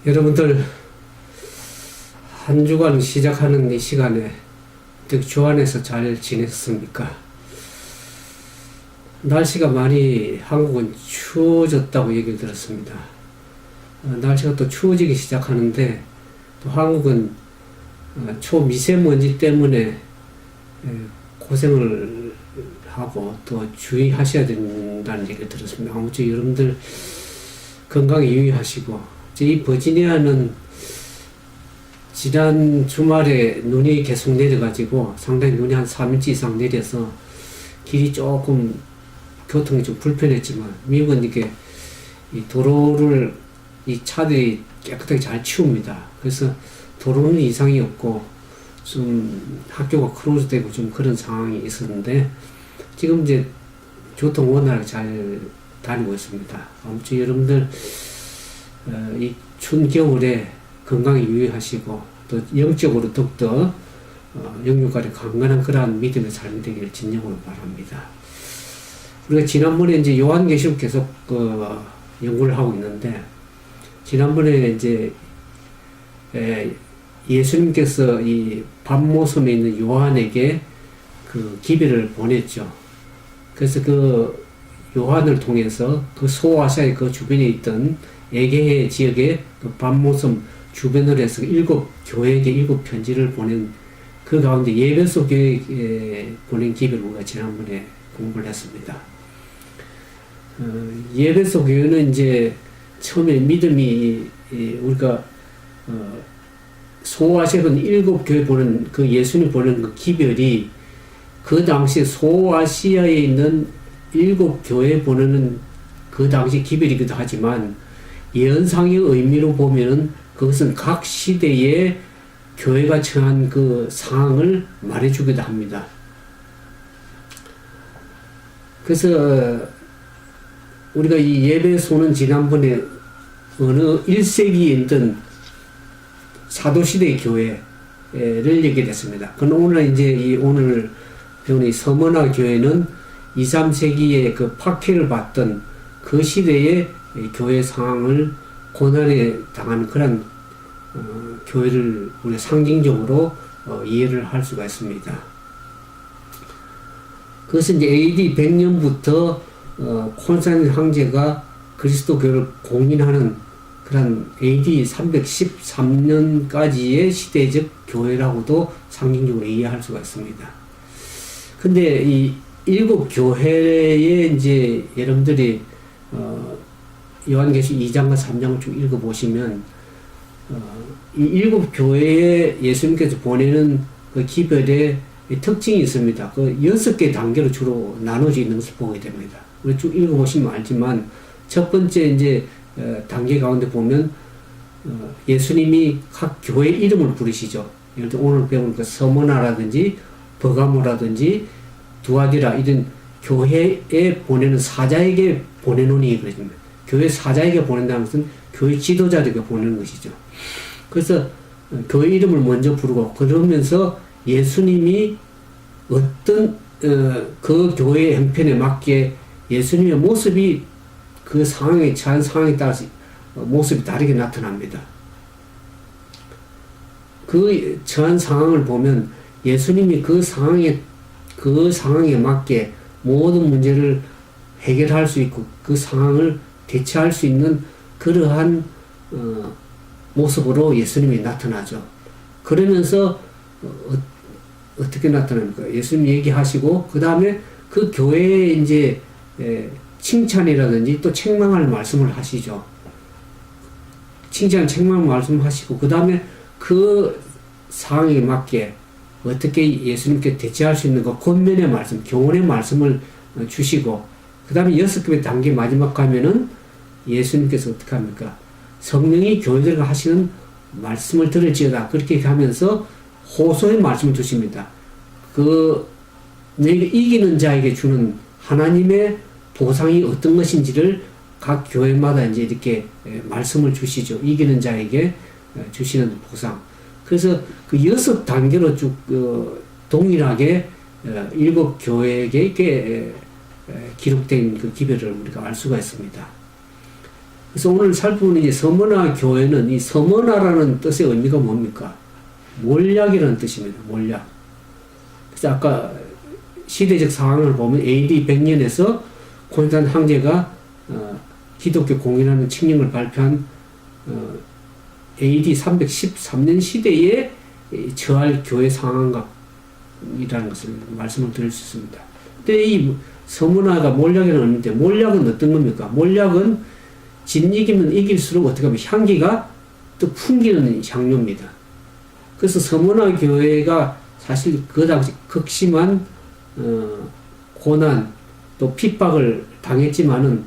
여러분들 한 주간 시작하는 이 시간에 주 안에서 잘 지냈습니까? 날씨가 많이 한국은 추워졌다고 얘기를 들었습니다. 날씨가 또 추워지기 시작하는데 또 한국은 초미세먼지 때문에 고생을 하고 또 주의하셔야 된다는 얘기를 들었습니다. 아무쪼록 여러분들 건강에 유의하시고, 이 버지니아는 지난 주말에 눈이 계속 내려가지고 상당히 눈이 한 3인치 이상 내려서 길이 조금 교통이 좀 불편했지만, 미국은 이게 이 도로를 이 차들이 깨끗하게 잘 치웁니다. 그래서 도로는 이상이 없고 좀 학교가 크로즈되고 좀 그런 상황이 있었는데 지금 이제 교통 원활하게 잘 다니고 있습니다. 아무튼 여러분들 이 추운 겨울에 건강에 유의하시고 또 영적으로 더욱더 영육간에 강건한 그러한 믿음의 삶이 되기를 진정으로 바랍니다. 우리가 지난번에 이제 요한계시록 계속 연구를 하고 있는데, 지난번에 이제 예수님께서 이 밤모섬에 있는 요한에게 그 기별을 보냈죠. 그래서 그 요한을 통해서 그 소아시아의 그 주변에 있던 에게해 지역의 그 밤모섬 주변으로 해서 7교회에게 7편지를 보낸 그 가운데 예배소 교회에 보낸 기별을 우리가 지난번에 공부를 했습니다. 예배소 교회는 이제 처음에 믿음이 우리가 소아시아는 7교회 보낸 그 예수님 보낸 그 기별이 그 당시 소아시아에 있는 7교회 보내는 그 당시 기별이기도 하지만 예언상의 의미로 보면은 그것은 각 시대의 교회가 처한 그 상황을 말해주기도 합니다. 그래서 우리가 이 예배소는 지난번에 어느 1세기에 있던 사도시대의 교회를 얘기했습니다. 그럼 오늘 이제 오늘 배우는 이 서머나 교회는 2, 3세기에 그 박해를 받던 그 시대의 교회 상황을 고난에 당하는 그런 교회를 우리가 상징적으로 이해를 할 수가 있습니다. 그것은 이제 AD 100년부터 콘스탄틴 황제가 그리스도 교회를 공인하는 그런 AD 313년까지의 시대적 교회라고도 상징적으로 이해할 수가 있습니다. 근데 이 7교회에 이제 여러분들이 요한계시록 2장과 3장을 쭉 읽어보시면 이 7교회에 예수님께서 보내는 그 기별의 특징이 있습니다. 그 6개 단계로 주로 나눠져 있는 것을 보게 됩니다. 우리 쭉 읽어보시면 알지만 첫 번째 이제 단계 가운데 보면 예수님이 각 교회 이름을 부르시죠. 예를 들어 오늘 배운 그 서머나라든지 버가모라든지 두아디라 이런 교회에 보내는 사자에게 보내노니 그러십니다. 교회 사자에게 보낸다는 것은 교회 지도자에게 보내는 것이죠. 그래서 교회 이름을 먼저 부르고 그러면서 예수님이 어떤 그 교회의 형편에 맞게 예수님의 모습이 그 상황에 처한 상황에 따라서 모습이 다르게 나타납니다. 그 처한 상황을 보면 예수님이 그 상황에 맞게 모든 문제를 해결할 수 있고 그 상황을 대처할 수 있는 그러한 모습으로 예수님이 나타나죠. 그러면서 어떻게 나타납니까? 예수님 얘기하시고 그 다음에 그 교회에 이제 칭찬이라든지 또 책망할 말씀을 하시죠. 칭찬, 책망 말씀하시고 그 다음에 그 상황에 맞게 어떻게 예수님께 대처할 수 있는 그 권면의 말씀, 교훈의 말씀을 주시고 그 다음에 6개 단계 마지막 가면은 예수님께서 어떻게 합니까? 성령이 교회들과 하시는 말씀을 들을지어다. 그렇게 하면서 호소의 말씀을 주십니다. 너희가 이기는 자에게 주는 하나님의 보상이 어떤 것인지를 각 교회마다 이제 이렇게 말씀을 주시죠. 이기는 자에게 주시는 보상. 그래서 그 6단계로 쭉 동일하게 7교회에게 기록된 그 기별을 우리가 알 수가 있습니다. 그래서 오늘 살펴보는 이제 서머나 교회는 이 서머나라는 뜻의 의미가 뭡니까? 몰약이라는 뜻입니다. 몰약. 그래서 아까 시대적 상황을 보면 AD 100년에서 콘스탄 황제가 기독교 공인하는 칙령을 발표한 AD 313년 시대에 처할 교회 상황이라는 것을 말씀을 드릴 수 있습니다. 근데 이 서문화가 몰약이라는 의미인데 몰약은 어떤 겁니까? 몰약은 진이기면 이길수록 어떻게 하면 향기가 또 풍기는 향료입니다. 그래서 서문화 교회가 사실 그 당시 극심한 고난 또 핍박을 당했지만은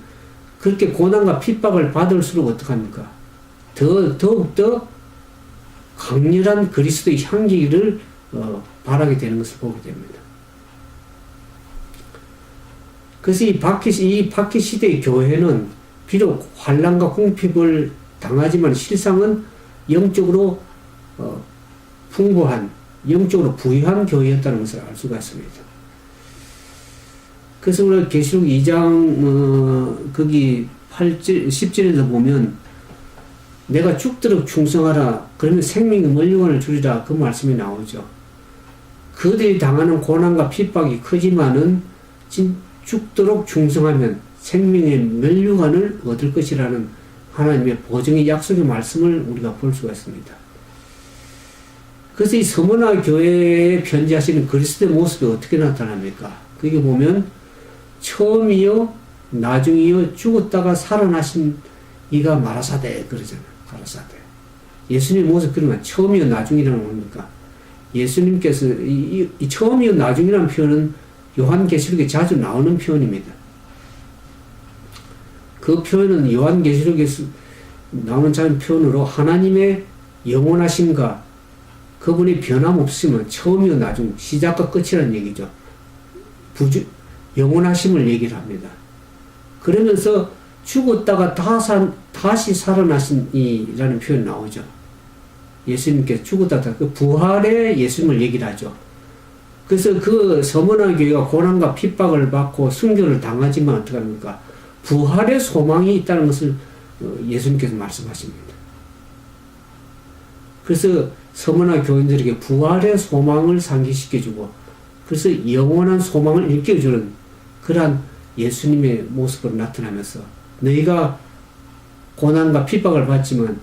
그렇게 고난과 핍박을 받을수록 어떡합니까? 더욱더 강렬한 그리스도의 향기를 발하게 되는 것을 보게 됩니다. 그래서 이 박해 시대의 교회는 비록 환난과 궁핍을 당하지만 실상은 영적으로 풍부한, 영적으로 부유한 교회였다는 것을 알 수가 있습니다. 그래서 우리가 계시록 2장 거기 8절, 10절에서 보면 내가 죽도록 충성하라 그러면 생명의 면류관을 주리라 그 말씀이 나오죠. 그들이 당하는 고난과 핍박이 크지만은 죽도록 충성하면 생명의 면류관을 얻을 것이라는 하나님의 보증의 약속의 말씀을 우리가 볼 수가 있습니다. 그래서 이 서머나 교회에 편지하시는 그리스도의 모습이 어떻게 나타납니까? 거기 보면 처음이요 나중이요 죽었다가 살아나신 이가 마라사대 그러잖아요. 마라사대. 예수님 모습 그러면 처음이요 나중이라는 겁니까? 예수님께서 이 처음이요 나중이라는 표현은 요한계시록에 자주 나오는 표현입니다. 그 표현은 요한계시록에서 나오는 작은 표현으로 하나님의 영원하심과 그분이 변함없으면 처음이요 나중 시작과 끝이라는 얘기죠. 영원하심을 얘기를 합니다. 그러면서 죽었다가 다시 살아나신 이라는 표현이 나오죠. 예수님께서 죽었다가 그 부활의 예수님을 얘기를 하죠. 그래서 그 서머나 교회가 고난과 핍박을 받고 순교를 당하지만 어떡합니까? 부활의 소망이 있다는 것을 예수님께서 말씀하십니다. 그래서 서머나 교인들에게 부활의 소망을 상기시켜주고 그래서 영원한 소망을 일깨워주는 그러한 예수님의 모습으로 나타나면서 너희가 고난과 핍박을 받지만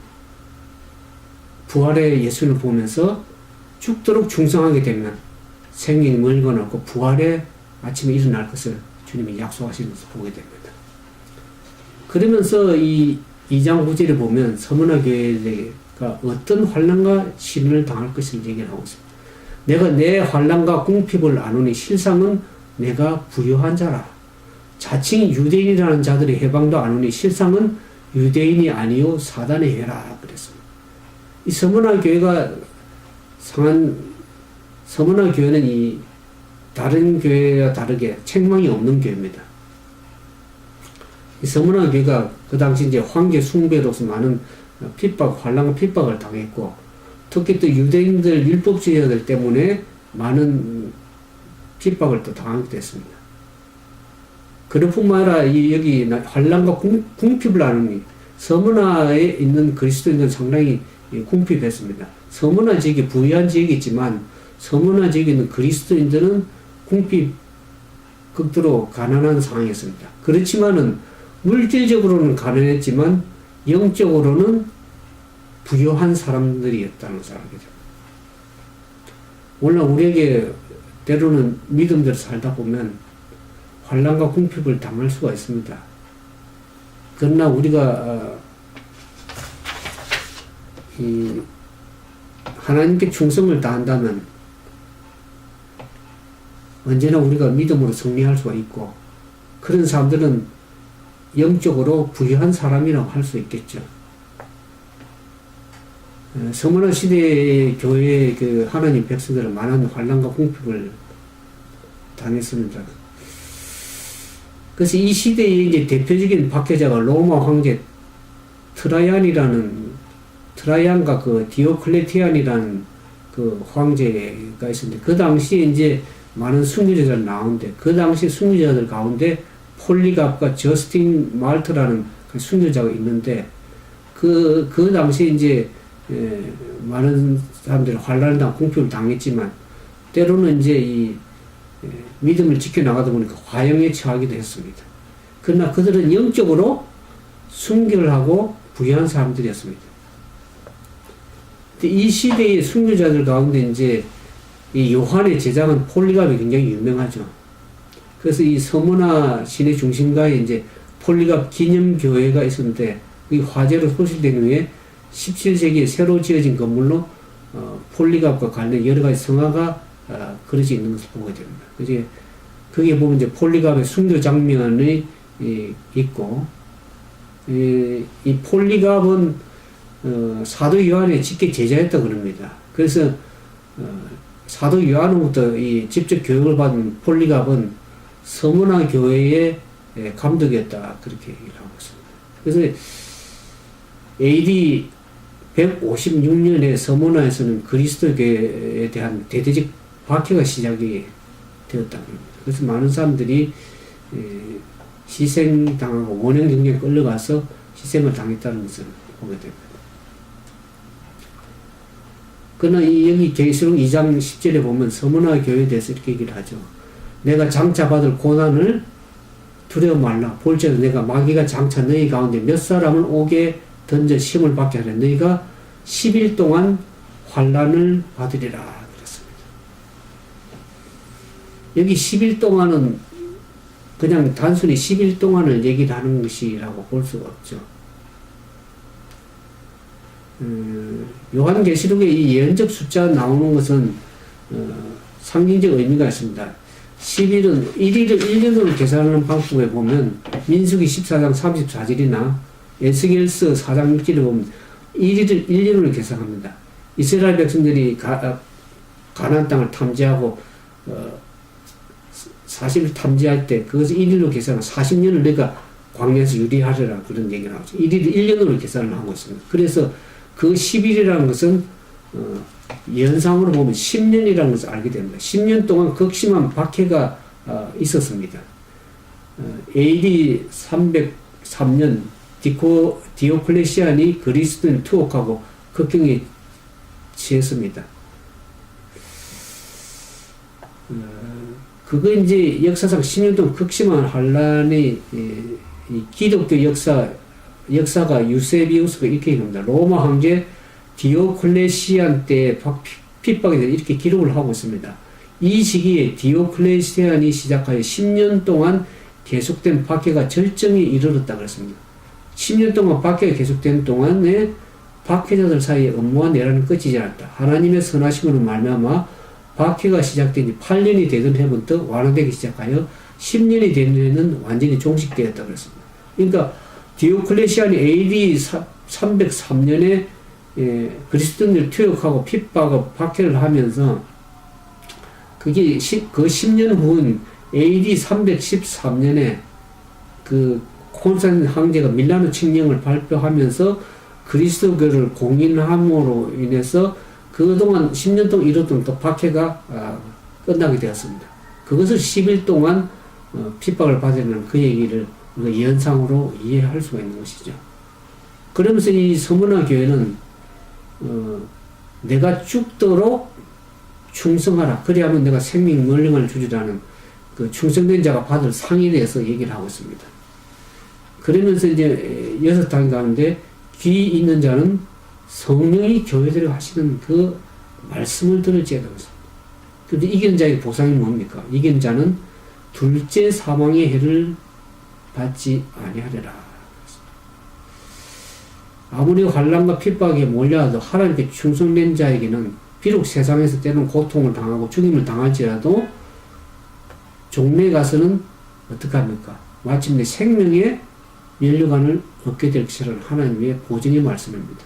부활의 예수님을 보면서 죽도록 충성하게 되면 생명이 멀건 없고 부활의 아침에 일어날 것을 주님이 약속하시는 것을 보게 됩니다. 그러면서 이 2장 9절에 보면 서머나 교회가 어떤 환난과 시련을 당할 것을 얘기를 하고 있습니다. 내가 내 환난과 궁핍을 아노니 실상은 내가 부요한 자라. 자칭 유대인이라는 자들의 해방도 아노니 실상은 유대인이 아니요 사단의 해라 그랬습니다. 이 서머나 교회가 서머나 교회는 이 다른 교회와 다르게 책망이 없는 교회입니다. 이 서머나 교회가 그 당시 이제 황제 숭배로서 많은 환난과 핍박을 당했고, 특히 또 유대인들 율법주의자들 때문에 많은 핍박을 또 당하게 됐습니다. 그뿐만 아니라 여기 환난과 궁핍을 하는 서머나에 있는 그리스도인들은 상당히 궁핍했습니다. 서머나 지역이 부유한 지역이지만 서머나 지역에 있는 그리스도인들은 극도로 가난한 상황이었습니다. 그렇지만은 물질적으로는 가난했지만 영적으로는 부유한 사람들이었다는 것을 알게 됩니다. 오늘 우리에게 때로는 믿음대로 살다 보면 환난과 궁핍을 당할 수가 있습니다. 그러나 우리가 하나님께 충성을 다한다면 언제나 우리가 믿음으로 승리할 수가 있고, 그런 사람들은 영적으로 부유한 사람이라고 할 수 있겠죠. 서머나 시대의 교회의 그 하나님 백성들은 많은 환난과 궁핍을 당했습니다. 그래서 이 시대의 이제 대표적인 박해자가 로마 황제 트라이안과 그 디오클레티안이라는 그 황제가 있었는데, 그 당시에 이제 많은 순교자들 나오는데, 그 당시 순교자들 가운데 폴리갑과 저스틴 말트라는 순교자가 있는데 그 당시에 이제 많은 사람들이 환란을 당하고 궁핍을 당했지만 때로는 이제 이 믿음을 지켜나가다 보니까 화형에 처하기도 했습니다. 그러나 그들은 영적으로 순교를 하고 부유한 사람들이었습니다. 이 시대의 순교자들 가운데 이제 이 요한의 제자는 폴리갑이 굉장히 유명하죠. 그래서 이 서머나 시내 중심가에 이제 폴리갑 기념교회가 있었는데 이 화재로 소실된 후에 17세기에 새로 지어진 건물로 폴리갑과 관련 여러 가지 성화가 그려져 있는 것을 보게 됩니다. 이제 거기에 보면 이제 폴리갑의 순교 장면이 있고 이 폴리갑은 사도 요한의 직계 제자였다 그럽니다. 그래서 사도 요한으로부터 이 직접 교육을 받은 폴리갑은 서머나 교회의 감독이었다 그렇게 얘기를 하고 있습니다. 그래서 AD 156년에 서머나에서는 그리스도교에 대한 대대적 박해가 시작이 되었다고 합니다. 그래서 많은 사람들이 희생당하고 원형 경쟁에 끌려가서 희생을 당했다는 것을 보게 됩니다. 그러나 여기 계시록 2장 10절에 보면 서머나 교회에 대해서 이렇게 얘기를 하죠. 내가 장차 받을 고난을 두려워 말라. 볼지어다 내가 마귀가 장차 너희 가운데 몇 사람을 옥에 던져 시험을 받게 하려 너희가 10일 동안 환난을 받으리라 그랬습니다. 여기 10일 동안은 그냥 단순히 10일 동안을 얘기를 하는 것이라고 볼 수가 없죠. 요한계시록에 이 예언적 숫자 나오는 것은 상징적 의미가 있습니다. 10일은 1일을 1년으로 계산하는 방법에 보면 민수기 14장 34절이나 에스겔서 4장 6절에 보면 1일을 1년으로 계산합니다. 이스라엘 백성들이 가나안 땅을 탐지하고 40일 탐지할 때 그것을 1일로 계산하면 40년을 내가 광야에서 유리하리라 그런 얘기를 나오죠. 1일을 1년으로 계산을 하고 있습니다. 그래서 그 10일이라는 것은 연상으로 보면 10년이라는 것을 알게 됩니다. 10년 동안 극심한 박해가 있었습니다. AD 303년 디오클레시안이 그리스도인 투옥하고 극경에 취했습니다. 그거 이제 역사상 10년 동안 극심한 환란이 기독교 역사가 유세비우스가 이렇게 얘기합니다. 로마 황제 디오클레시안 때 핍박에 대해 이렇게 기록을 하고 있습니다. 이 시기에 디오클레시안이 시작하여 10년 동안 계속된 박해가 절정에 이르렀다 그랬습니다. 10년 동안 박해가 계속된 동안에 박해자들 사이에 엄무와 내란은 끝이지 않았다. 하나님의 선하심으로 말미암아 박해가 시작된 지 8년이 되던 해부터 완화되기 시작하여 10년이 된 해는 완전히 종식되었다 그랬습니다. 그러니까 디오클레시안이 AD 303년에 그리스도인을 투역하고 핍박하고 박해를 하면서 그게 그 10년 후인 AD 313년에 그 콘스탄틴 황제가 밀라노 칙령을 발표하면서 그리스도교를 공인함으로 인해서 그동안 10년 동안 이뤘던 또 박해가 끝나게 되었습니다. 그것을 10일 동안 핍박을 받으면 그 얘기를 우리가 연상으로 이해할 수가 있는 것이죠. 그러면서 이 서머나 교회는 내가 죽도록 충성하라. 그리하면 내가 생명 멀령을 주리라는 그 충성된 자가 받을 상에 대해서 얘기를 하고 있습니다. 그러면서 이제 6장 가운데 귀 있는 자는 성령이 교회들이 하시는 그 말씀을 들을지어다. 그런데 이기는 자의 보상이 뭡니까? 이기는 자는 둘째 사망의 해를 받지 아니하리라. 아무리 환난과 핍박에 몰려와도 하나님께 충성된 자에게는 비록 세상에서 때는 고통을 당하고 죽임을 당할지라도 종래에 가서는 어떻게 합니까? 마침내 생명의 면류관을 얻게 될 것이라는 하나님의 보증의 말씀입니다.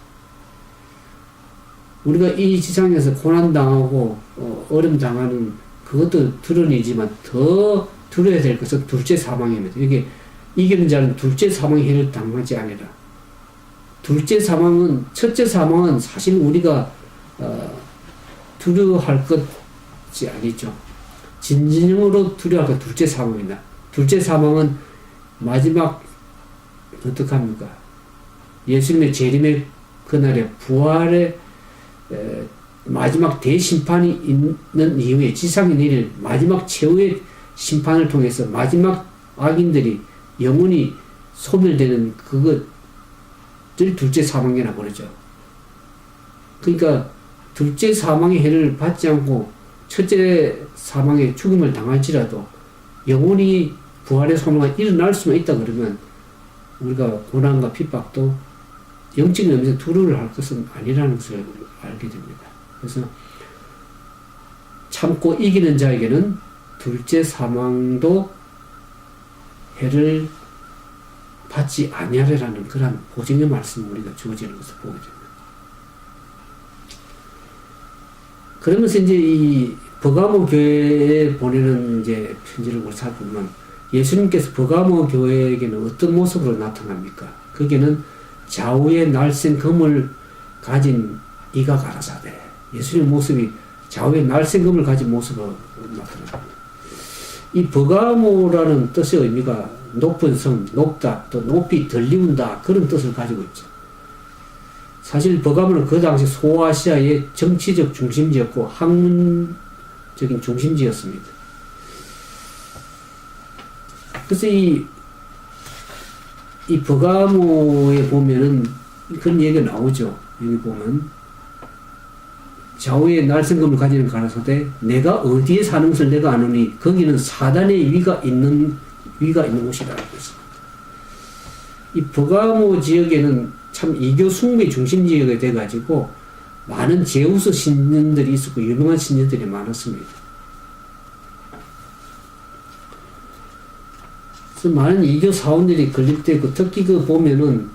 우리가 이 지상에서 고난당하고 어려움 당하는 그것도 드러내지만 더 두려워야 될 것은 둘째 사망입니다. 이게 이기는 자는 둘째 사망의 해를 당하지 아니라 둘째 사망은 첫째 사망은 사실 우리가 두려워할 것이 아니죠. 진정으로 두려워할 것 둘째 사망입니다. 둘째 사망은 마지막 어떡합니까? 예수님의 재림의 그날에 부활의 마지막 대심판이 있는 이후에 지상에 내릴 마지막 최후의 심판을 통해서 마지막 악인들이 영원히 소멸되는 그것을 둘째 사망이라고 그러죠. 그러니까 둘째 사망의 해를 받지 않고 첫째 사망의 죽음을 당할지라도 영원히 부활의 소망이 일어날 수만 있다 그러면 우리가 고난과 핍박도 영적인 의미에서 두려워를 할 것은 아니라는 것을 알게 됩니다. 그래서 참고 이기는 자에게는 둘째 사망도 해를 받지 아니하리라는 그런 보증의 말씀을 우리가 주어지는 것을 보게 됩니다. 그러면서 이제 이 버가모 교회에 보내는 이제 편지를 우리 살펴보면 예수님께서 버가모 교회에게는 어떤 모습으로 나타납니까? 거기에는 좌우의 날쌘 검을 가진 이가 가라사대. 예수님의 모습이 좌우의 날쌘 검을 가진 모습으로 나타납니다. 이 버가모라는 뜻의 의미가 높은 성, 높다, 또 높이 들리운다 그런 뜻을 가지고 있죠. 사실 버가모는 그 당시 소아시아의 정치적 중심지였고 학문적인 중심지였습니다. 그래서 이 버가모에 보면은 그런 얘기가 나오죠. 여기 보면 좌우의 날쌘검을 가지는 가라사대 내가 어디에 사는 것을 내가 아노니 거기는 사단의 위가 있는 곳이다. 이 버가모 지역에는 참 이교 숭배 중심 지역이 돼가지고 많은 제우스 신전들이 있었고 유명한 신전들이 많았습니다. 그래서 많은 이교 사원들이 건립되고 특히 그 보면은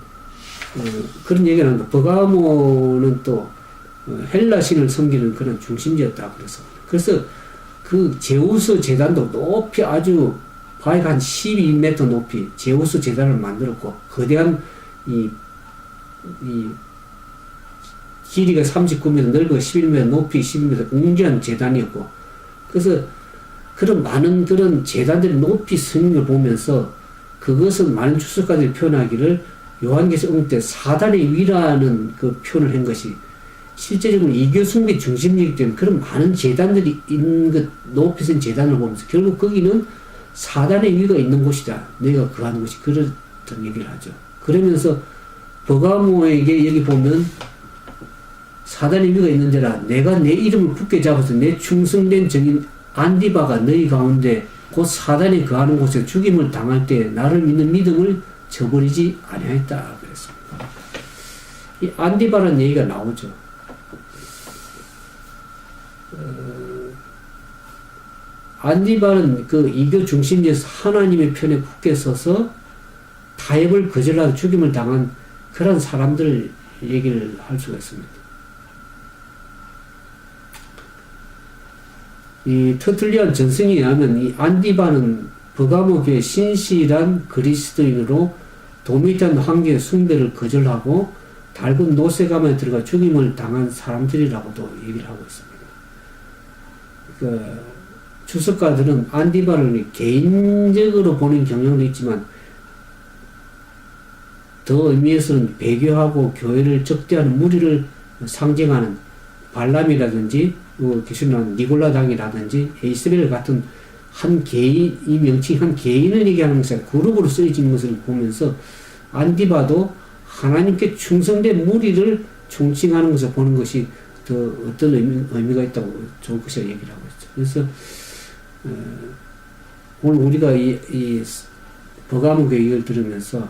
그런 얘기가 나는데 버가모는 또 헬라 신을 섬기는 그런 중심지였다 그래서 그 제우스 제단도 높이 아주 바위가 한 12m 높이 제우스 제단을 만들었고 거대한 이 길이가 39m 넓고 11m 높이 12m 웅장한 제단이었고 그래서 그런 많은 그런 제단들이 높이 서는 걸 보면서 그것은 많은 추석가들이 표현하기를 요한계시록 때 사단의 위라는 그 표현을 한 것이 실제적으로 이교 숭배 중심이기 때문에 그런 많은 제단들이 있는 것 높이 쓴 제단을 보면서 결국 거기는 사단의 위가 있는 곳이다. 내가 거하는 곳이 그렇던 얘기를 하죠. 그러면서 버가모에게 여기 보면 사단의 위가 있는 데라 내가 내 이름을 굳게 잡아서 내 충성된 정인 안디바가 너희 가운데 곧 사단이 거하는 곳에 죽임을 당할 때 나를 믿는 믿음을 저버리지 아니하였다 그랬습니다. 이 안디바라는 얘기가 나오죠. 안디바는 그 이교 중심지에서 하나님의 편에 굳게 서서 타협을 거절하고 죽임을 당한 그런 사람들 얘기를 할 수가 있습니다. 이 터툴리안 전승에 의하면 이 안디바는 버가모 교회 신실한 그리스도인으로 도미탄 황제의 숭배를 거절하고 달군 노세감에 들어가 죽임을 당한 사람들이라고도 얘기를 하고 있습니다. 그 주석가들은 안디바를 개인적으로 보는 경향도 있지만 더 의미에서는 배교하고 교회를 적대하는 무리를 상징하는 발람이라든지 기술난 니골라당이라든지 이스라엘 같은 한 개인, 이 명칭 한 개인을 얘기하는 것이 그룹으로 쓰여진 것을 보면서 안디바도 하나님께 충성된 무리를 총칭하는 것을 보는 것이 더 어떤 의미가 있다고 좋을 것이라 얘기를 하고 있죠. 그래서 오늘 우리가 이 버가모 교회를 들으면서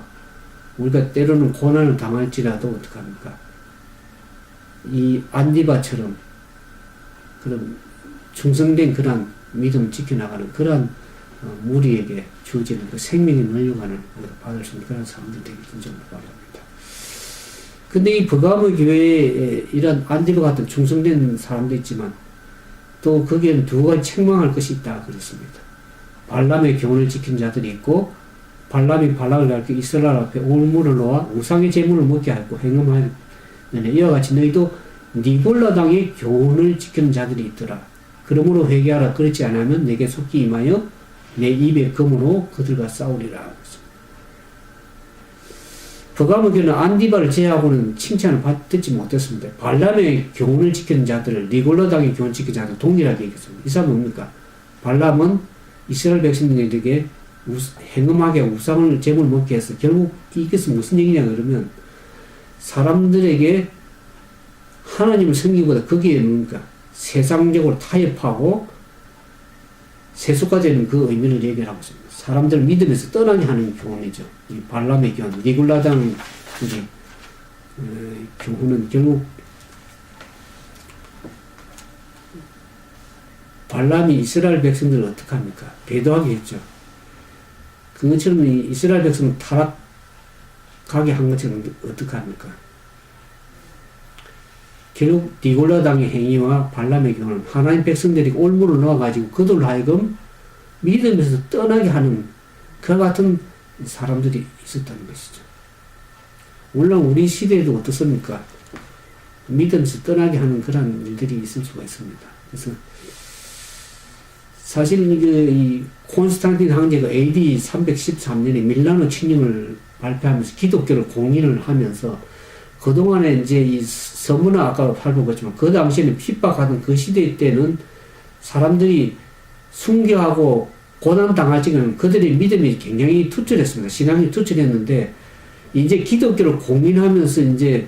우리가 때로는 고난을 당할지라도 어떡합니까? 이 안디바처럼 그런 충성된 그런 믿음을 지켜나가는 그런 무리에게 주어지는 그 생명의 면류관을 우리가 받을 수 있는 그런 사람들 되기 진정으로 바랍니다. 근데 이 버가모 교회에 이런 안디바 같은 충성된 사람도 있지만 또 거기에는 두 가지 책망할 것이 있다 그랬습니다. 발람의 교훈을 지킨 자들이 있고 발람이 발락을 가르쳐 이스라엘 앞에 올무를 놓아 우상의 제물을 먹게 하고 행음하였느니 이와 같이 너희도 니골라당의 교훈을 지키는 자들이 있더라. 그러므로 회개하라. 그렇지 않으면 내게 속히 임하여 내 입의 검으로 그들과 싸우리라. 버가모 교는 안디바를 제외하고는 칭찬을 받지 못했습니다. 발람의 교훈을 지키는 자들을 니골라당의 교훈을 지키는 자들 동일하게 얘기했습니다. 이 사람은 뭡니까? 발람은 이스라엘 백성들에게 행음하게 우상을 제물 먹게 해서 결국 이것은 무슨 얘기냐 그러면 사람들에게 하나님을 섬기기보다 거기에 뭡니까? 세상적으로 타협하고 세속화되는 그 의미를 얘기하고 있습니다. 사람들을 믿음에서 떠나게 하는 교훈이죠. 이 발람의 교훈, 니골라당 교훈은 결국 발람이 이스라엘 백성들을 어떻게 합니까? 배도하게 했죠. 그것처럼 이스라엘 백성을 타락하게 한 것처럼 어떻게 합니까? 결국 니골라당의 행위와 발람의 교훈은 하나님 백성들이 올무를 넣어가지고 그들로 하여금 믿음에서 떠나게 하는 그 같은 사람들이 있었다는 것이죠. 물론 우리 시대에도 어떻습니까? 믿음에서 떠나게 하는 그런 일들이 있을 수가 있습니다. 그래서 사실 이 콘스탄틴 황제가 AD 313년에 밀라노 칙령을 발표하면서 기독교를 공인을 하면서 그동안에 이제 이 서문화 아까 살펴봤지만 그 당시에는 핍박하던 그 시대 때는 사람들이 순교하고 고난당할 적에는 그들의 믿음이 굉장히 투철했습니다. 신앙이 투철했는데 이제 기독교를 공인하면서 이제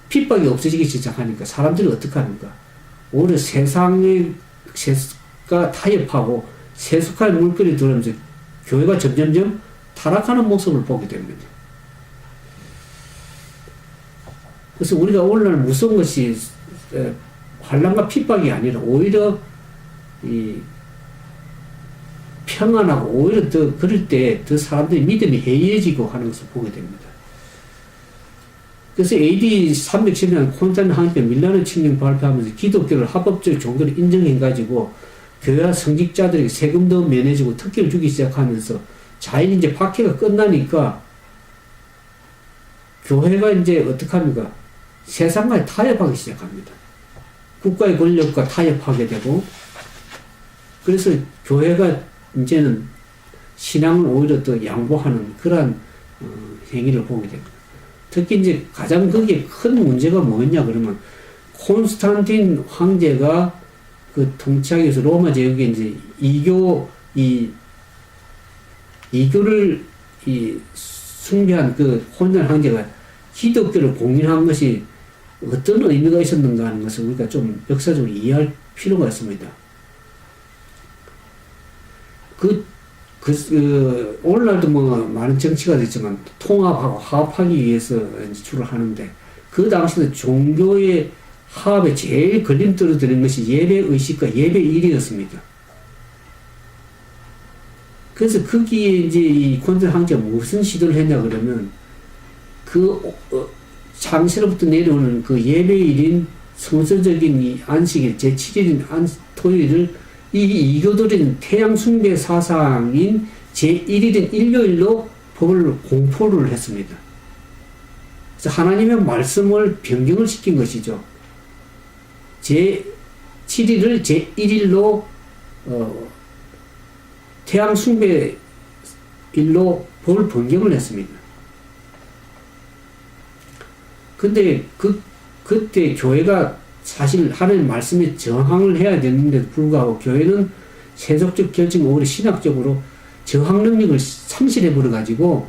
핍박이 없어지기 시작하니까 사람들이 어떻게 합니까? 오히려 세상과 타협하고 세속화의 물결이 들어오면서 교회가 점점점 타락하는 모습을 보게 됩니다. 그래서 우리가 오늘날 무서운 것이 환난과 핍박이 아니라 오히려 이 평안하고 오히려 더 그럴 때 더 사람들이 믿음이 해이해지고 하는 것을 보게 됩니다. 그래서 AD 310년 콘스탄틴 황제 밀라노 칙령 발표하면서 기독교를 합법적 종교로 인정해가지고 교회와 성직자들에게 세금도 면해주고 특혜를 주기 시작하면서 자연히 이제 박해가 끝나니까 교회가 이제 어떻게 합니까? 세상과의 타협하기 시작합니다. 국가의 권력과 타협하게 되고 그래서 교회가 이제는 신앙을 오히려 더 양보하는 그러한 행위를 보게 됩니다. 특히 이제 가장 거기에 큰 문제가 뭐였냐 그러면 콘스탄틴 황제가 그 통치하기 위해서 로마 제국에 이제 이교를 숭배한 그 콘스탄틴 황제가 기독교를 공인한 것이 어떤 의미가 있었는가 하는 것을 우리가 좀 역사적으로 이해할 필요가 있습니다. 오늘날도 뭐 많은 정치가 됐지만 통합하고 화합하기 위해서 주로 하는데 그 당시는 종교의 화합에 제일 걸림돌을 드는 것이 예배의식과 예배일이었습니다. 그래서 거기에 이제 이 콘스탄틴 황제가 무슨 시도를 했냐 그러면 창세로부터 내려오는 그 예배일인 성서적인 이 안식일, 제7일인 토요일을 이 이교도들은 태양 숭배 사상인 제1일인 일요일로 법을 공포를 했습니다. 그래서 하나님의 말씀을 변경을 시킨 것이죠. 제7일을 제1일로 태양 숭배 일로 법을 변경을 했습니다. 근데 그때 교회가 사실 하나님 말씀에 저항을 해야 되는데도 불구하고 교회는 세속적 결정 오히려 신학적으로 저항 능력을 상실해버려가지고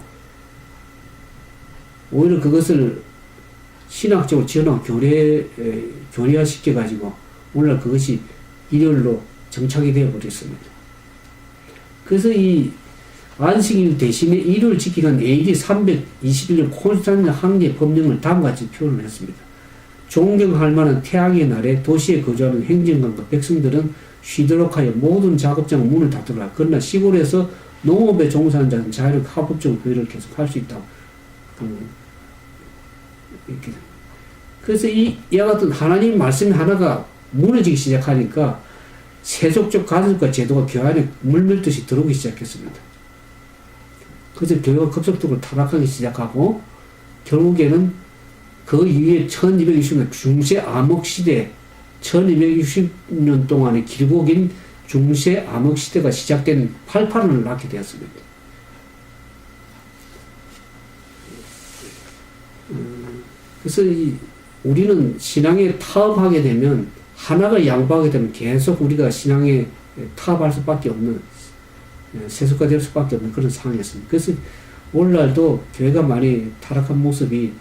오히려 그것을 신학적으로 교리화시켜가지고 오늘날 그것이 일요일로 정착이 되어버렸습니다. 그래서 이 안식일 대신에 일요일 지키는 AD 321년 콘스탄틴 황제 법령을 다음과 같이 표현을 했습니다. 존경할 만한 태양의 날에 도시에 거주하는 행정관과 백성들은 쉬도록 하여 모든 작업장 문을 닫으라. 그러나 시골에서 농업에 종사하는 자는 자유롭게 합법적으로 교회를 계속할 수 있다고. 이렇게. 그래서 이와 같은 하나님 말씀 하나가 무너지기 시작하니까 세속적 가족과 제도가 교회 안에 물밀듯이 들어오기 시작했습니다. 그래서 교회가 급속도로 타락하기 시작하고 결국에는 그 이후에 1260년 중세 암흑 시대 1260년 동안의 길고 긴 중세 암흑 시대가 시작된 88년을 낳게 되었습니다. 그래서 우리는 신앙에 타협하게 되면, 하나가 양보하게 되면 계속 우리가 신앙에 타협할 수밖에 없는, 세속화 될 수밖에 없는 그런 상황이었습니다. 그래서 오늘날도 교회가 많이 타락한 모습이,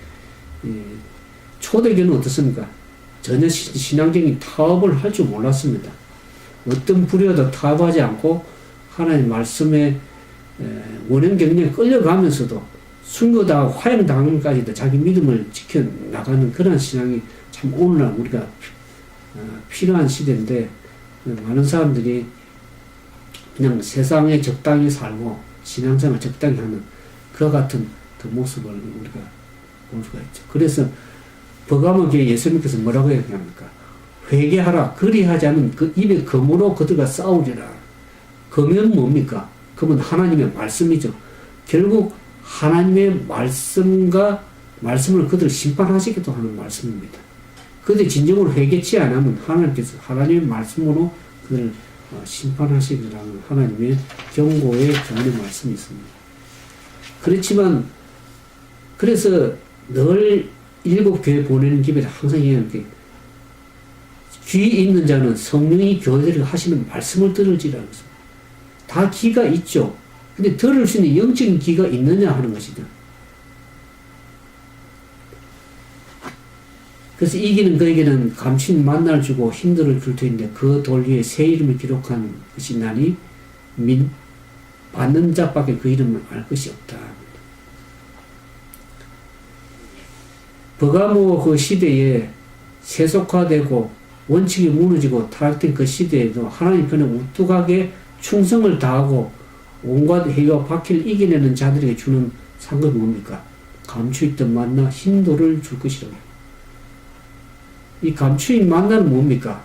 초대교회는 어떻습니까? 전혀 신앙적인 타협을 할 줄 몰랐습니다. 어떤 불효도 타협하지 않고 하나님 말씀에 원형 경쟁에 끌려가면서도 순교당하고 화형당하면까지도 자기 믿음을 지켜나가는 그런 신앙이 참 오늘날 우리가 필요한 시대인데, 많은 사람들이 그냥 세상에 적당히 살고 신앙생활 적당히 하는 그와 같은 그 모습을 우리가 볼 수가 있죠. 그래서 버가모교회 예수님께서 뭐라고 얘기합니까? 회개하라. 그리하지 않으면 그 입에 검으로 그들과 싸우리라. 검은 뭡니까? 검은 하나님의 말씀이죠. 결국 하나님의 말씀을 그들을 심판하시기도 하는 말씀입니다. 그들이 진정으로 회개치 않으면 하나님께서 하나님의 말씀으로 그들을 심판하시리라는 하나님의 경고의 교훈의 말씀이 있습니다. 그렇지만, 그래서 늘 일곱 교회 보내는 기별에 항상 얘기하는 게, 귀 있는 자는 성령이 교회들이 하시는 말씀을 들을지라는 것입니다. 다 귀가 있죠. 근데 들을 수 있는 영적인 귀가 있느냐 하는 것이다. 그래서 이기는 그에게는 감추인 만나를 주고 힘들을 줄 터인데 그 돌 위에 새 이름을 기록한 것이 나니 받는 자밖에 그 이름을 알 것이 없다. 버가모 그 시대에 세속화되고 원칙이 무너지고 타락된 그 시대에도 하나님 편에 우뚝하게 충성을 다하고 온갖 해와 박해를 이겨내는 자들에게 주는 상급이 뭡니까? 감추있던 만나 힘도를 줄 것이라고. 이 감추인 만나는 뭡니까?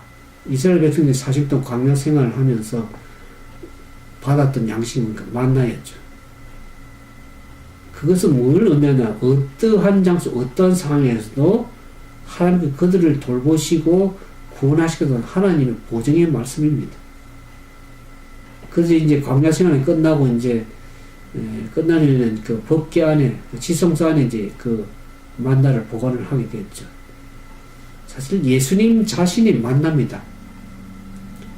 이스라엘 백성들이 40년 광야 생활을 하면서 받았던 양식은 만나였죠. 그것은 뭘 의미하냐? 어떠한 장소, 어떠한 상황에서도 하나님께 그들을 돌보시고 구원하시거든 하나님의 보증의 말씀입니다. 그래서 이제 광야 생활이 끝나고 이제 끝나면 그 법궤 안에, 그 지성소 안에 이제 그 만나를 보관을 하게 됐죠. 사실 예수님 자신이 만납니다.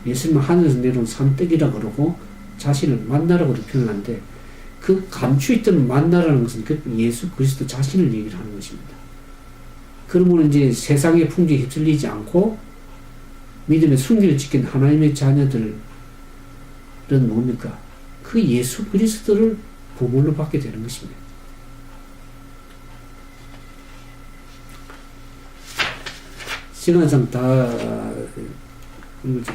예수님은 하늘에서 내려온 산떡이라 그러고 자신을 만나라고도 표현하는데, 그 감추있던 만나라는 것은 예수 그리스도 자신을 얘기를 하는 것입니다. 그러면 이제 세상의 풍조에 휩쓸리지 않고 믿음의 순기를 지킨 하나님의 자녀들은 뭡니까? 그 예수 그리스도를 보물로 받게 되는 것입니다. 시간상 다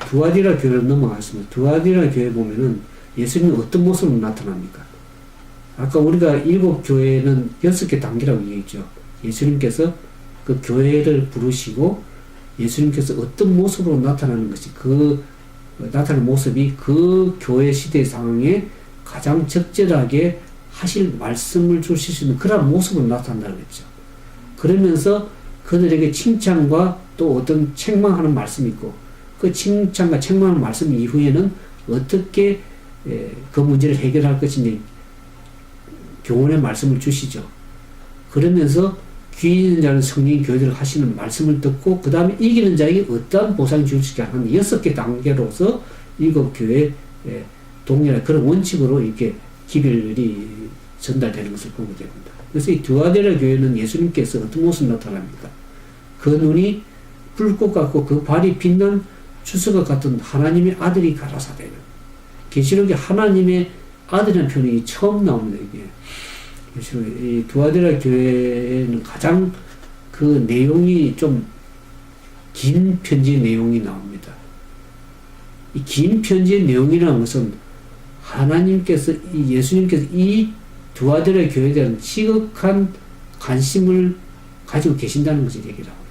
두아디라 교회를 넘어갔습니다. 두아디라 교회 보면은 예수님은 어떤 모습으로 나타납니까? 아까 우리가 일곱 교회는 6개 단계라고 얘기했죠. 예수님께서 그 교회를 부르시고 예수님께서 어떤 모습으로 나타나는 것이, 그 나타나는 모습이 그 교회 시대 상황에 가장 적절하게 하실 말씀을 주실 수 있는 그런 모습으로 나타난다고 했죠. 그러면서 그들에게 칭찬과 또 어떤 책망하는 말씀이 있고, 그 칭찬과 책망하는 말씀 이후에는 어떻게 그 문제를 해결할 것인지 교훈의 말씀을 주시죠. 그러면서 귀 있는 자는 성령이 교회들을 하시는 말씀을 듣고 그 다음에 이기는 자에게 어떠한 보상이 주시게 하는 6개 단계로서 일곱 교회 동일한 그런 원칙으로 이렇게 기별이 전달되는 것을 보게 됩니다. 그래서 이 두아데라 교회는 예수님께서 어떤 모습으로 나타납니까? 그 눈이 불꽃 같고 그 발이 빛난 주석과 같은 하나님의 아들이 가라사대는, 계시록에 하나님의 아들이라는 표현이 처음 나옵니다. 이게 이 두아데라 교회는 가장 그 내용이 좀 긴 편지의 내용이 나옵니다. 이 긴 편지의 내용이라는 것은 하나님께서, 예수님께서 이 두아데라 교회에 대한 지극한 관심을 가지고 계신다는 것을 얘기를 하고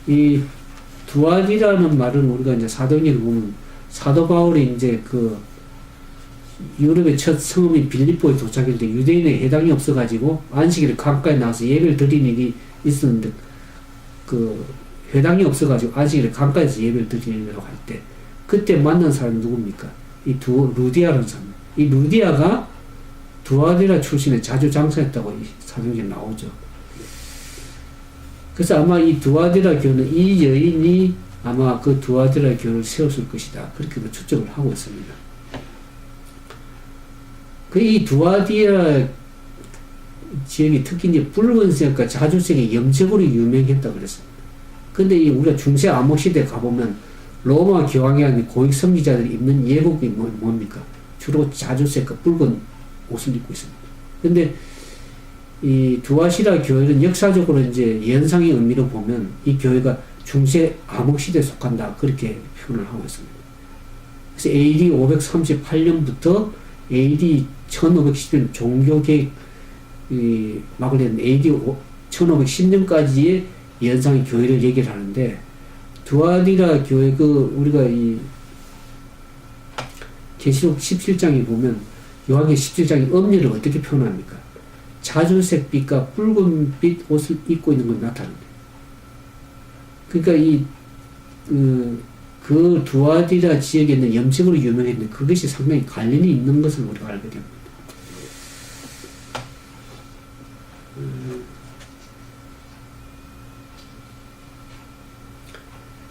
있죠. 이 두아디라는 말은 우리가 이제 사도행전을 보면 사도 바울이 이제 그 유럽의 첫 성읍인 빌립보에 도착할 때 유대인에 해당이 없어가지고 안식일에 강가에 나와서 예배를 드리는 일이 있었는데, 그 회당이 없어가지고 안식일에 강가에서 예배를 드리려고 할 때 그때 만난 사람이 누굽니까? 이 루디아라는 사람. 이 루디아가 두아디라 출신에 자주 장사했다고 이 사정에 나오죠. 그래서 아마 이 두아디라 교는 이 여인이 아마 그 두아디라 교를 세웠을 것이다. 그렇게도 추정을 하고 있습니다. 그 이 두아디라 지역이 특히 이제 붉은색과 자주색이 염색으로 유명했다 그랬습니다. 근데 이 우리가 중세 암호 시대 가보면 로마 교황이 아닌 고위 성지자들이 입는 예복이 뭡니까? 주로 자주색과 붉은 옷을 입고 있습니다. 근데 이 두아시라 교회는 역사적으로 이제 연상의 의미로 보면 이 교회가 중세 암흑 시대에 속한다 그렇게 표현을 하고 있습니다. 그래서 AD 538년부터 AD 1510년 종교개혁 막을 낸 AD 1510년까지의 연상의 교회를 얘기를 하는데 두아디라 교회 우리가 이 계시록 17장에 보면 요한계 17장의 음료를 어떻게 표현합니까? 자주색 빛과 붉은빛 옷을 입고 있는 걸 나타납니다. 그러니까 그 두아디라 지역에 있는 염색으로 유명했는데 그것이 상당히 관련이 있는 것을 우리가 알게 됩니다.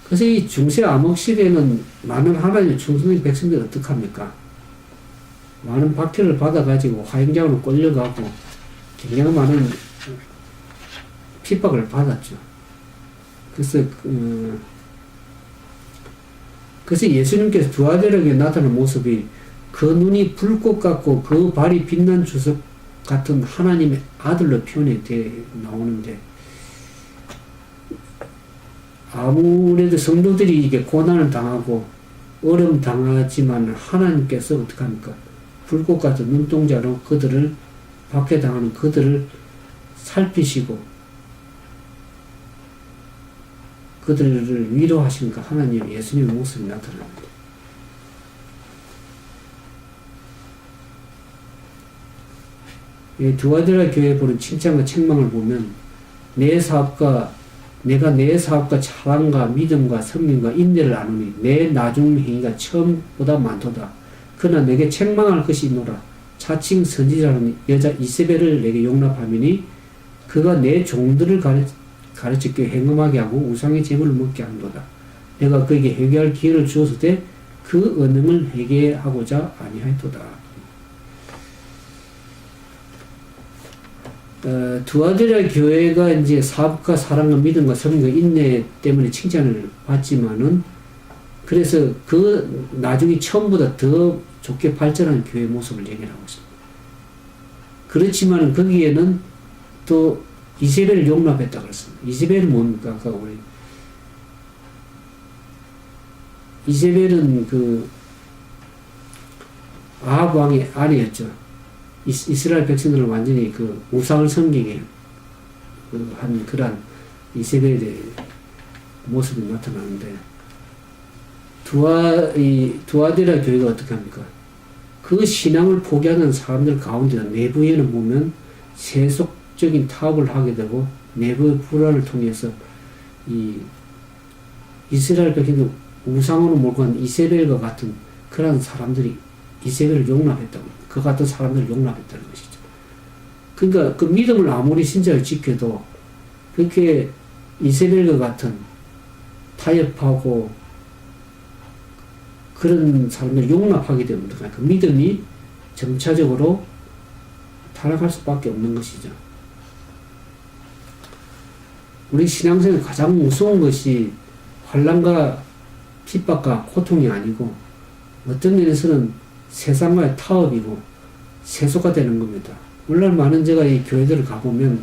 그래서 이 중세 암흑 시대에는 많은 하나님의 충성된 백성들이 어떡합니까? 많은 박해를 받아가지고 화형장으로 끌려가고 굉장히 많은 핍박을 받았죠. 그래서 예수님께서 두아디라에게 나타난 모습이 그 눈이 불꽃 같고 그 발이 빛난 주석 같은 하나님의 아들로 표현이 나오는데 아무래도 성도들이 이게 고난을 당하고 어려움 당하지만 하나님께서 어떡합니까? 불꽃 같은 눈동자로 그들을 박해당하는 그들을 살피시고 그들을 위로하시니까 하나님 예수님의 모습이 나타납니다. 두아디라 교회에 보는 칭찬과 책망을 보면 내가 내 사업과 사랑과 믿음과 성령과 인내를 아노니 내 나중 행위가 처음보다 많도다. 그러나 내게 책망할 것이 있노라. 자칭 선지자라는 여자 이세벨을 내게 용납하미니 그가 내 종들을 가르치게 행음하게 하고 우상의 제물을 먹게 한도다. 내가 그에게 회개할 기회를 주었을 그 언능을 회개하고자 아니하였도다. 두아디라 교회가 이제 사업과 사랑과 믿음과 성령과 인내 때문에 칭찬을 받지만은 그래서 그 나중에 처음보다 더 좋게 발전한 교회 모습을 얘기를 하고 있습니다. 그렇지만 거기에는 또 이세벨을 용납했다 그랬습니다. 이세벨은 뭡니까? 아까 우리 이세벨은 아합 왕의 아내였죠. 이스라엘 백성들을 완전히 우상을 섬기게 한 그러한 이세벨의 모습이 나타나는데 두아디라 교회가 어떻게 합니까? 그 신앙을 포기하는 사람들 가운데 내부에는 보면 세속적인 타협을 하게 되고 내부의 불안을 통해서 이스라엘 백성들 우상으로 몰고 간 이세벨과 같은 그런 사람들이 이세벨을 용납했다고 그 같은 사람들을 용납했다는 것이죠. 그러니까 그 믿음을 아무리 신자를 지켜도 그렇게 이세벨과 같은 타협하고 그런 사람들을 용납하게 되면 그 믿음이 점차적으로 타락할 수밖에 없는 것이죠. 우리 신앙생활 가장 무서운 것이 환난과 핍박과 고통이 아니고 어떤 면에서는 세상과의 타협이고 세속화 되는 겁니다. 물론 많은 제가 이 교회들을 가보면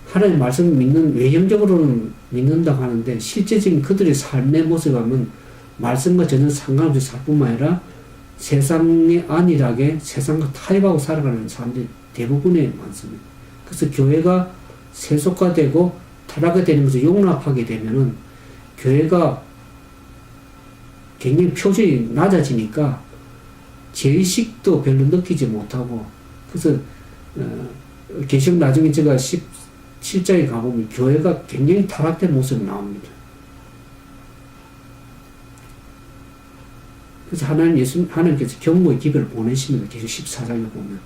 하나님 말씀을 외형적으로는 믿는다고 하는데 실제적인 그들의 삶의 모습을 하면 말씀과 전혀 상관없이 살 뿐만 아니라 세상에 안일하게 세상과 타협하고 살아가는 사람들이 대부분에 많습니다. 그래서 교회가 세속화되고 타락이 되는 것을 용납하게 되면은 교회가 굉장히 표준이 낮아지니까 죄의식도 별로 느끼지 못하고 그래서 계시록 나중에 제가 17장에 가보면 교회가 굉장히 타락된 모습이 나옵니다. 그래서 하나님께서 경고의 기별을 보내십니다. 계시록 14장에 보면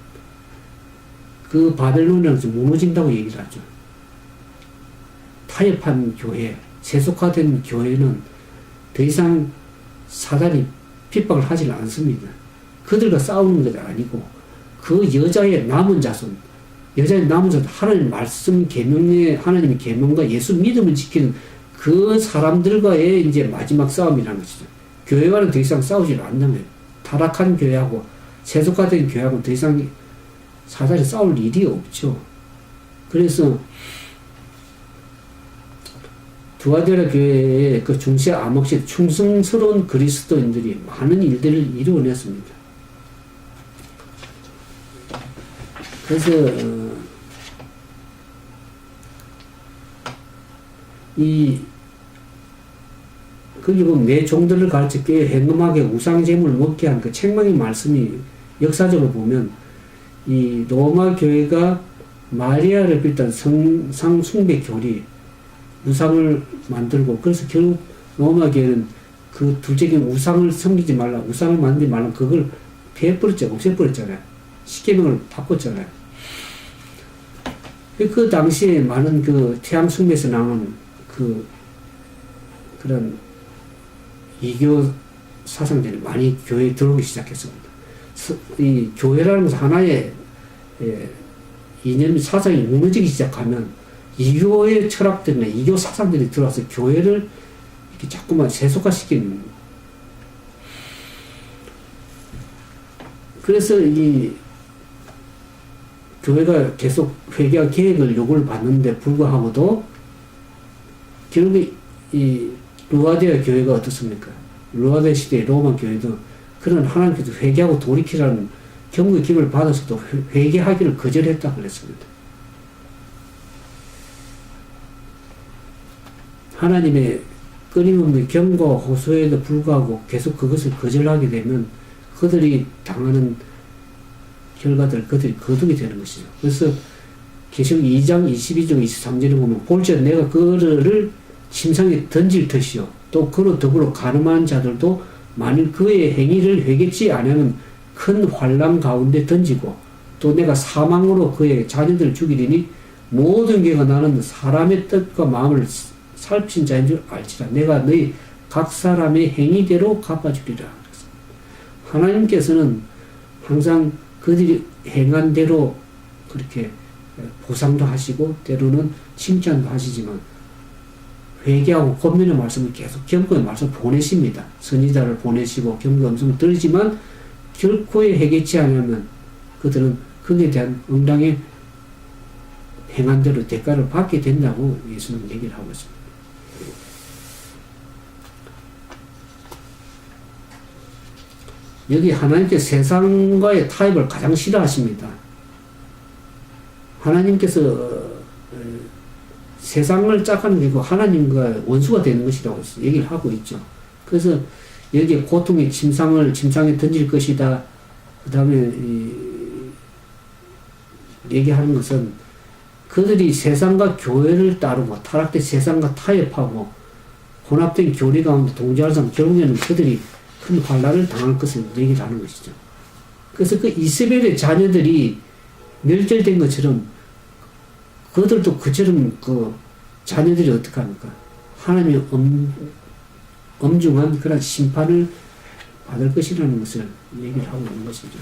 그 바벨론이라는 것이 무너진다고 얘기를 하죠. 타협한 교회, 세속화된 교회는 더 이상 사단이 핍박을 하지 않습니다. 그들과 싸우는 것이 아니고 그 여자의 남은 자손, 하나님 말씀 계명의 하나님의 계명과 예수 믿음을 지키는 그 사람들과의 이제 마지막 싸움이라는 것이죠. 교회와는 더 이상 싸우지 않는다면 타락한 교회하고 세속화된 교회하고 더 이상 사단이 싸울 일이 없죠. 그래서 두아디라 교회의 그 중세 암흑시 충성스러운 그리스도인들이 많은 일들을 이루어냈습니다. 그래서 그리고 내 종들을 가르쳐 꽤 행음하게 우상제물을 먹게 한 그 책망의 말씀이 역사적으로 보면 이 로마 교회가 마리아를 비롯한 상숭배 교리 우상을 만들고 그래서 결국 로마 교회는 그 둘째인 우상을 섬기지 말라, 우상을 만들지 말라 그걸 폐해버렸죠. 없애버렸잖아요. 십계명을 바꿨잖아요. 그 당시에 많은 그 태양숭배에서 나온 그런 이교 사상들이 많이 교회에 들어오기 시작했습니다. 이 교회라는 것은 하나의 이념 사상이 무너지기 시작하면 이교의 철학들이나 이교 사상들이 들어와서 교회를 이렇게 자꾸만 세속화시키는. 그래서 이 교회가 계속 회개와 계획을 요구를 받는데 불구하고도 결국 이 루아디아 교회가 어떻습니까? 루아디아 시대의 로마 교회도 그런 하나님께서 회개하고 돌이키라는 경고의 기회를 받아서도 회개하기를 거절했다 그랬습니다. 하나님의 끊임없는 경고와 호소에도 불구하고 계속 그것을 거절하게 되면 그들이 당하는 결과들, 그들이 거두게 되는 것이죠. 그래서 계시록 2장 22절 23절에 보면 볼지어다 내가 그를 침상에 던질 터이요 또 그로 더불어 가늠한 자들도 만일 그의 행위를 회개치 아니하면 큰 환난 가운데 던지고 또 내가 사망으로 그의 자녀들을 죽이리니 모든 죄가 나는 사람의 뜻과 마음을 살핀 자인 줄 알지라. 내가 너희 각 사람의 행위대로 갚아주리라. 하나님께서는 항상 그들이 행한 대로 그렇게 보상도 하시고 때로는 칭찬도 하시지만 회개하고 권면의 말씀을 계속 경고의 말씀을 보내십니다. 선지자를 보내시고 경고 음성을 들지만 결코에 회개치 않으면 그들은 거기에 대한 응당의 행한 대로 대가를 받게 된다고 예수는 얘기를 하고 있습니다. 여기 하나님께서 세상과의 타협을 가장 싫어하십니다. 하나님께서 세상을 짝하는 게 하나님과 원수가 되는 것이라고 얘기를 하고 있죠. 그래서 여기에 고통의 침상에 던질 것이다. 그 다음에 얘기하는 것은 그들이 세상과 교회를 따르고 타락된 세상과 타협하고 혼합된 교리 가운데 동조하는 결국에는 그들이 큰 환난을 당할 것을 얘기를 하는 것이죠. 그래서 그 이스라엘의 자녀들이 멸절된 것처럼 그들도 그처럼 그 자녀들이 어떻게 합니까? 하나님의 엄중한 그런 심판을 받을 것이라는 것을 얘기를 하고 있는 것이죠.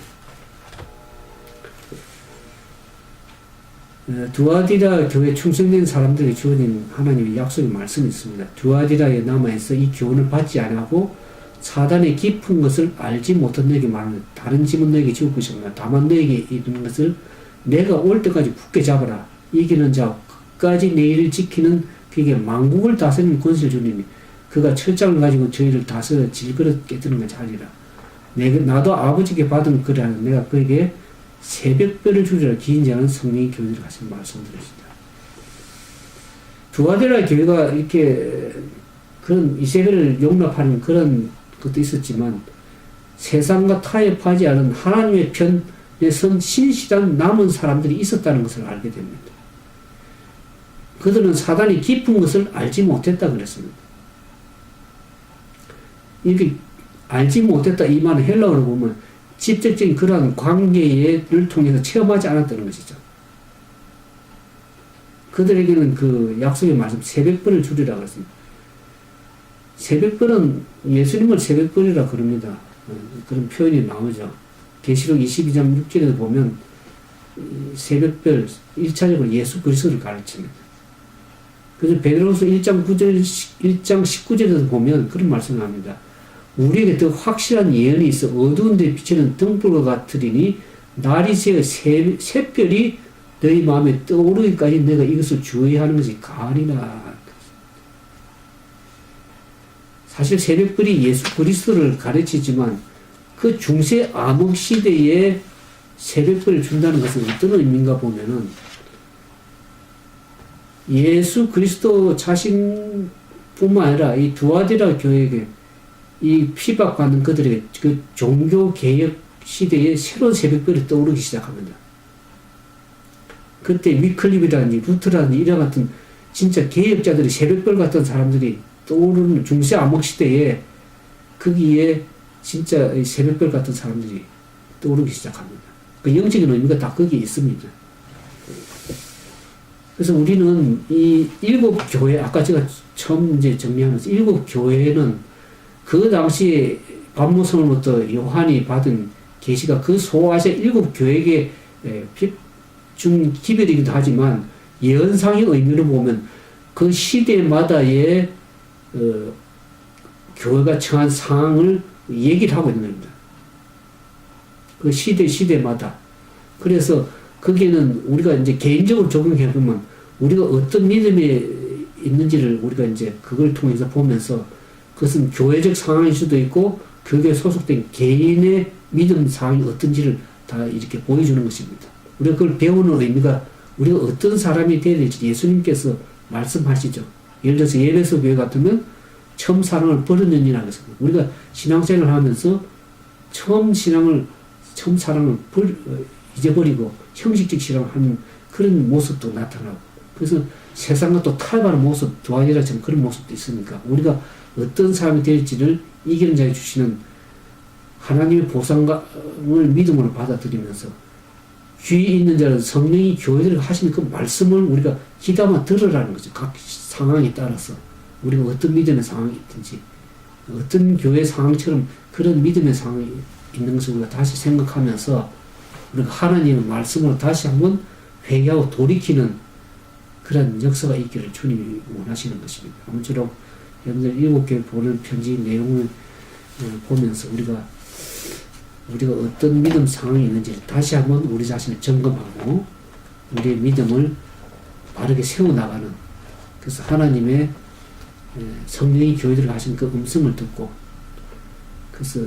두아디라 교회 충성된 사람들에게 주어진 하나님의 약속의 말씀이 있습니다. 두아디라에 남아있어 이 교훈을 받지 않고 사단의 깊은 것을 알지 못한 너에게 말하는 다른 짐은 너에게 지울 것이 없나 다만 너에게 이르는 것을 내가 올 때까지 굳게 잡아라. 이기는 자 끝까지 내 일을 지키는 그에게 만국을 다스리는 권세를 주님이 그가 철장을 가지고 저희를 다스려 질그릇 깨뜨리는 것을 하리라. 나도 아버지께 받은 그라 내가 그에게 새벽별을 주리라. 긴 자는 성령의 교회를 하신 말씀드렸습니다. 두아디라 교회가 이렇게 그런 이세벨을 용납하는 그런 것도 있었지만 세상과 타협하지 않은 하나님의 편에 선 신실한 남은 사람들이 있었다는 것을 알게 됩니다. 그들은 사단이 깊은 것을 알지 못했다 그랬습니다. 이렇게 알지 못했다 이 말은 헬라어로 보면 직접적인 그러한 관계를 통해서 체험하지 않았다는 것이죠. 그들에게는 그 약속의 말씀 새벽별을 주리라 그랬습니다. 새벽별은 예수님을 새벽별이라 그럽니다. 그런 표현이 나오죠. 계시록 22장 6절에도 보면 새벽별 1차적으로 예수 그리스도를 가르칩니다. 그래서 베드로서 1장 19절에도 보면 그런 말씀을 합니다. 우리에게 더 확실한 예언이 있어 어두운 데 비치는 등불과 같으리니 날이 새어 새별이 너희 마음에 떠오르기까지 내가 이것을 주의하는 것이 가리라. 사실 새벽별이 예수 그리스도를 가르치지만 그 중세 암흑 시대에 새벽별을 준다는 것은 어떤 의미인가 보면은 예수 그리스도 자신뿐만 아니라 이 두아디라 교회에게 이 피박받는 그들의 그 종교 개혁 시대에 새로운 새벽별이 떠오르기 시작합니다. 그때 위클립이라든지 루트라든지 이런 같은 진짜 개혁자들이 새벽별 같은 사람들이 떠오르는 중세 암흑 시대에 거기에 진짜 새벽별 같은 사람들이 떠오르기 시작합니다. 그 영적인 의미가 다 거기에 있습니다. 그래서 우리는 이 일곱 교회, 아까 제가 처음 이제 정리하면서 일곱 교회는 그 당시에 반모성으로부터 요한이 받은 계시가 그 소아시아 일곱 교회에게 준 기별이기도 하지만 예언상의 의미로 보면 그 시대마다의 교회가 처한 상황을 얘기를 하고 있는 겁니다. 그 시대마다. 그래서 거기에는 우리가 이제 개인적으로 적용해 보면 우리가 어떤 믿음에 있는지를 우리가 이제 그걸 통해서 보면서 그것은 교회적 상황일 수도 있고 교회에 소속된 개인의 믿음 상황이 어떤지를 다 이렇게 보여주는 것입니다. 우리가 그걸 배우는 의미가 우리가 어떤 사람이 되어야 될지 예수님께서 말씀하시죠. 예를 들어서 예배소 교회 같으면 처음 사랑을 버렸느니라고 해서 우리가 신앙생활을 하면서 처음 사랑을 잊어버리고 형식적 신앙을 하는 그런 모습도 나타나고 그래서 세상과 또 타협하는 모습, 두아디라처럼 그런 모습도 있으니까 우리가 어떤 사람이 될지를 이기는 자에 주시는 하나님의 보상을 믿음으로 받아들이면서 귀에 있는 자는 성령이 교회를 하시는 그 말씀을 우리가 귀담아 들으라는 거죠. 각 상황에 따라서 우리가 어떤 믿음의 상황이 있든지 어떤 교회 상황처럼 그런 믿음의 상황이 있는 것을 우리가 다시 생각하면서 우리가 하나님의 말씀으로 다시 한번 회개하고 돌이키는 그런 역사가 있기를 주님이 원하시는 것입니다. 아무쪼록 여러분들 일곱 교회 보는 편지 내용을 보면서 우리가 어떤 믿음 상황이 있는지 다시 한번 우리 자신을 점검하고 우리의 믿음을 바르게 세워나가는 그래서 하나님의 성령이 교회들을 하신 그 음성을 듣고 그래서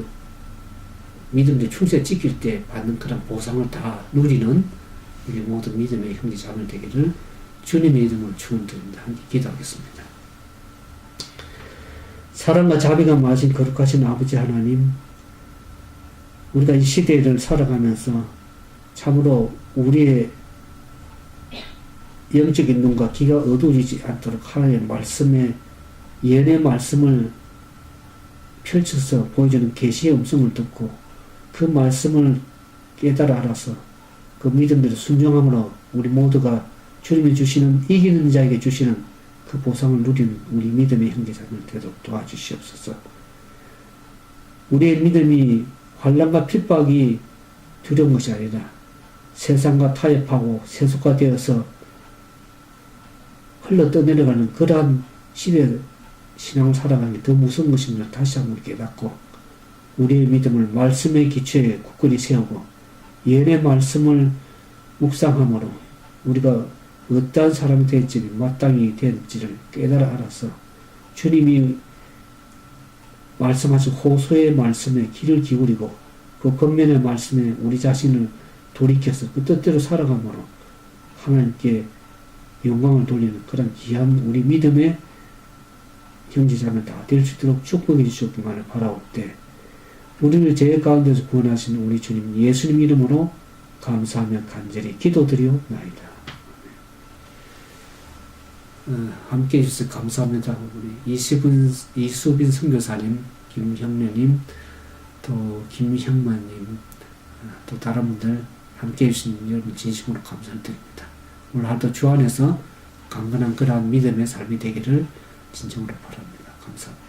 믿음의 충실에 지킬 때 받는 그런 보상을 다 누리는 우리 모든 믿음의 형제 자매 되기를 주님의 이름으로 축원드립니다. 함께 기도하겠습니다. 사랑과 자비가 많으신 거룩하신 아버지 하나님, 우리가 이 시대를 살아가면서 참으로 우리의 영적인 눈과 귀가 어두워지지 않도록 하나님의 말씀에 예언의 말씀을 펼쳐서 보여주는 계시의 음성을 듣고 그 말씀을 깨달아 알아서 그 믿음대로 순종함으로 우리 모두가 주님이 주시는 이기는 자에게 주시는 그 보상을 누리는 우리 믿음의 형제자들 되도록 도와주시옵소서. 우리의 믿음이 환난과 핍박이 두려운 것이 아니라 세상과 타협하고 세속화되어서 흘러 떠내려가는 그러한 시대 신앙을 살아가는 게 더 무서운 것임을 다시 한번 깨닫고 우리의 믿음을 말씀의 기초에 굳건히 세우고 예언의 말씀을 묵상함으로 우리가 어떠한 사람이 될지 마땅히 될지를 깨달아 알아서 주님이 말씀하신 호소의 말씀에 귀를 기울이고 그 권면의 말씀에 우리 자신을 돌이켜서 그 뜻대로 살아감으로 하나님께 영광을 돌리는 그런 귀한 우리 믿음의 형제자매 다 될 수 있도록 축복해 주시옵기만을 바라올 때 우리를 죄 가운데서 구원하신 우리 주님 예수님 이름으로 감사하며 간절히 기도드리옵나이다. 함께 해주셔서 감사합니다. 우리 이수빈 선교사님, 김형래님, 또 김형만님, 또 다른 분들 함께 해주신 여러분 진심으로 감사드립니다. 오늘 하루도 주 안에서 강건한 그러한 믿음의 삶이 되기를 진정으로 바랍니다. 감사합니다.